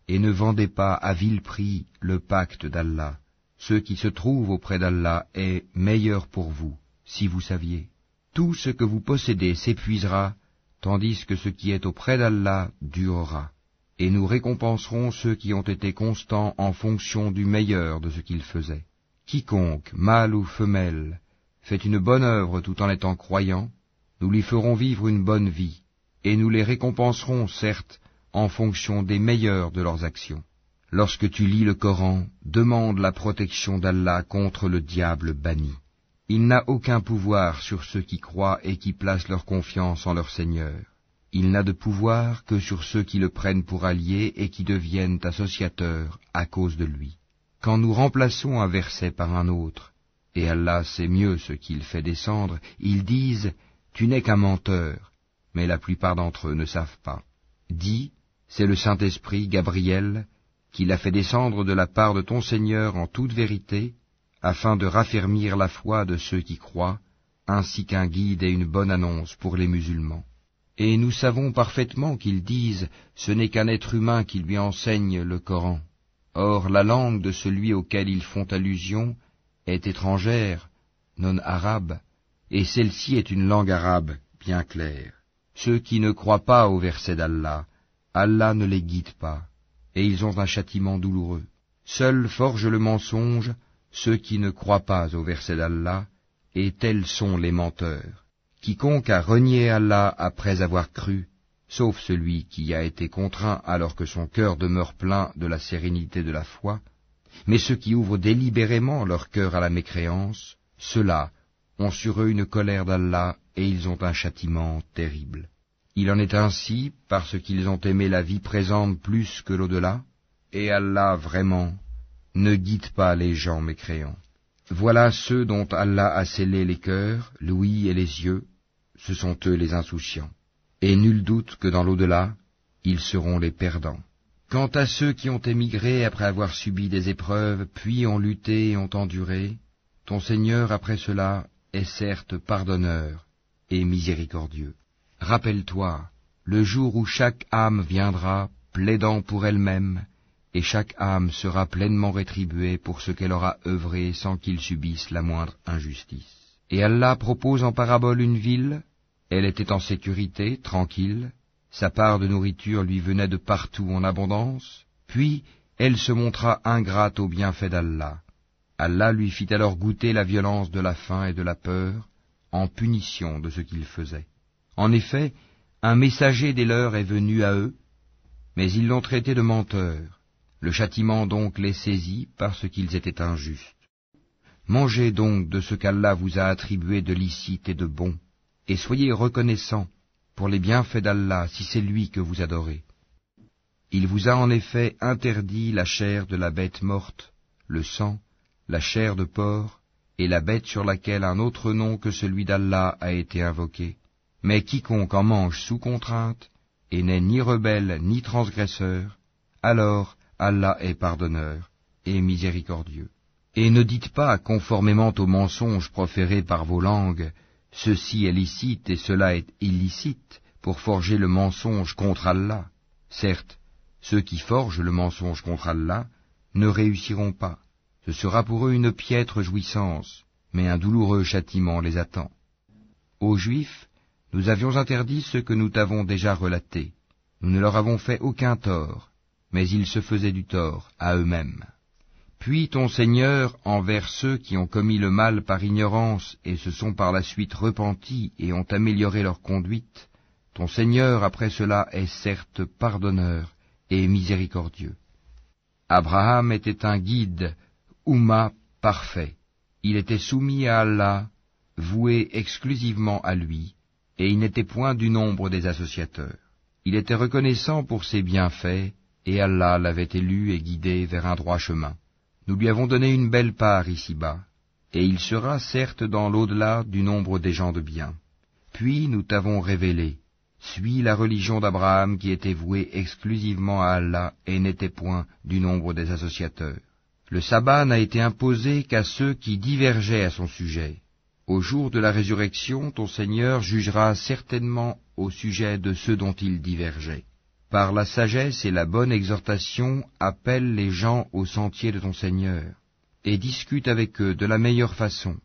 Et ne vendez pas à vil prix le pacte d'Allah. Ce qui se trouve auprès d'Allah est meilleur pour vous, si vous saviez. Tout ce que vous possédez s'épuisera, tandis que ce qui est auprès d'Allah durera. Et nous récompenserons ceux qui ont été constants en fonction du meilleur de ce qu'ils faisaient. Quiconque, mâle ou femelle, fait une bonne œuvre tout en étant croyant, nous lui ferons vivre une bonne vie, et nous les récompenserons, certes, en fonction des meilleurs de leurs actions. Lorsque tu lis le Coran, demande la protection d'Allah contre le diable banni. Il n'a aucun pouvoir sur ceux qui croient et qui placent leur confiance en leur Seigneur. Il n'a de pouvoir que sur ceux qui le prennent pour allié et qui deviennent associateurs à cause de lui. Quand nous remplaçons un verset par un autre, et Allah sait mieux ce qu'il fait descendre, ils disent « Tu n'es qu'un menteur », mais la plupart d'entre eux ne savent pas. Dis, c'est le Saint-Esprit, Gabriel, qui l'a fait descendre de la part de ton Seigneur en toute vérité, afin de raffermir la foi de ceux qui croient, ainsi qu'un guide et une bonne annonce pour les musulmans. Et nous savons parfaitement qu'ils disent « Ce n'est qu'un être humain qui lui enseigne le Coran ». Or la langue de celui auquel ils font allusion est étrangère, non arabe, et celle-ci est une langue arabe bien claire. Ceux qui ne croient pas au verset d'Allah, Allah ne les guide pas, et ils ont un châtiment douloureux. Seuls forgent le mensonge ceux qui ne croient pas au verset d'Allah, et tels sont les menteurs. Quiconque a renié Allah après avoir cru, sauf celui qui a été contraint alors que son cœur demeure plein de la sérénité de la foi, mais ceux qui ouvrent délibérément leur cœur à la mécréance, ceux-là ont sur eux une colère d'Allah et ils ont un châtiment terrible. Il en est ainsi parce qu'ils ont aimé la vie présente plus que l'au-delà, et Allah vraiment ne guide pas les gens mécréants. Voilà ceux dont Allah a scellé les cœurs, l'ouïe et les yeux, ce sont eux les insouciants. Et nul doute que dans l'au-delà, ils seront les perdants. Quant à ceux qui ont émigré après avoir subi des épreuves, puis ont lutté et ont enduré, ton Seigneur après cela est certes pardonneur et miséricordieux. Rappelle-toi, le jour où chaque âme viendra, plaidant pour elle-même, et chaque âme sera pleinement rétribuée pour ce qu'elle aura œuvré sans qu'il subisse la moindre injustice. Et Allah propose en parabole une ville, elle était en sécurité, tranquille, sa part de nourriture lui venait de partout en abondance, puis elle se montra ingrate aux bienfaits d'Allah. Allah lui fit alors goûter la violence de la faim et de la peur, en punition de ce qu'il faisait. En effet, un messager des leurs est venu à eux, mais ils l'ont traité de menteur. Le châtiment donc les saisit parce qu'ils étaient injustes. Mangez donc de ce qu'Allah vous a attribué de licite et de bon, et soyez reconnaissants pour les bienfaits d'Allah si c'est lui que vous adorez. Il vous a en effet interdit la chair de la bête morte, le sang, la chair de porc, et la bête sur laquelle un autre nom que celui d'Allah a été invoqué. Mais quiconque en mange sous contrainte, et n'est ni rebelle ni transgresseur, alors Allah est pardonneur et miséricordieux. Et ne dites pas, conformément aux mensonges proférés par vos langues, ceci est licite et cela est illicite, pour forger le mensonge contre Allah. Certes, ceux qui forgent le mensonge contre Allah ne réussiront pas. Ce sera pour eux une piètre jouissance, mais un douloureux châtiment les attend. Aux Juifs, nous avions interdit ce que nous t'avons déjà relaté. Nous ne leur avons fait aucun tort, mais ils se faisaient du tort à eux-mêmes. Puis ton Seigneur, envers ceux qui ont commis le mal par ignorance et se sont par la suite repentis et ont amélioré leur conduite, ton Seigneur après cela est certes pardonneur et miséricordieux. Abraham était un guide, Oumma parfait. Il était soumis à Allah, voué exclusivement à lui, et il n'était point du nombre des associateurs. Il était reconnaissant pour ses bienfaits, et Allah l'avait élu et guidé vers un droit chemin. Nous lui avons donné une belle part ici-bas, et il sera certes dans l'au-delà du nombre des gens de bien. Puis nous t'avons révélé, suis la religion d'Abraham qui était vouée exclusivement à Allah et n'était point du nombre des associateurs. Le sabbat n'a été imposé qu'à ceux qui divergeaient à son sujet. Au jour de la résurrection, ton Seigneur jugera certainement au sujet de ceux dont ils divergeaient. Par la sagesse et la bonne exhortation, appelle les gens au sentier de ton Seigneur, et discute avec eux de la meilleure façon,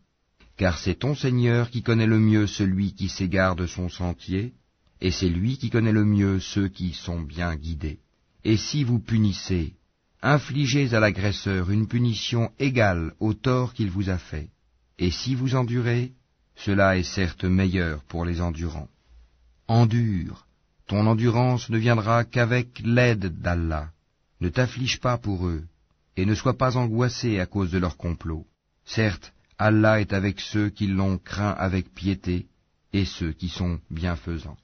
car c'est ton Seigneur qui connaît le mieux celui qui s'égare de son sentier, et c'est lui qui connaît le mieux ceux qui sont bien guidés. Et si vous punissez, infligez à l'agresseur une punition égale au tort qu'il vous a fait, et si vous endurez, cela est certes meilleur pour les endurants. Endure, ton endurance ne viendra qu'avec l'aide d'Allah. Ne t'afflige pas pour eux, et ne sois pas angoissé à cause de leur complot. Certes, Allah est avec ceux qui l'ont craint avec piété, et ceux qui sont bienfaisants.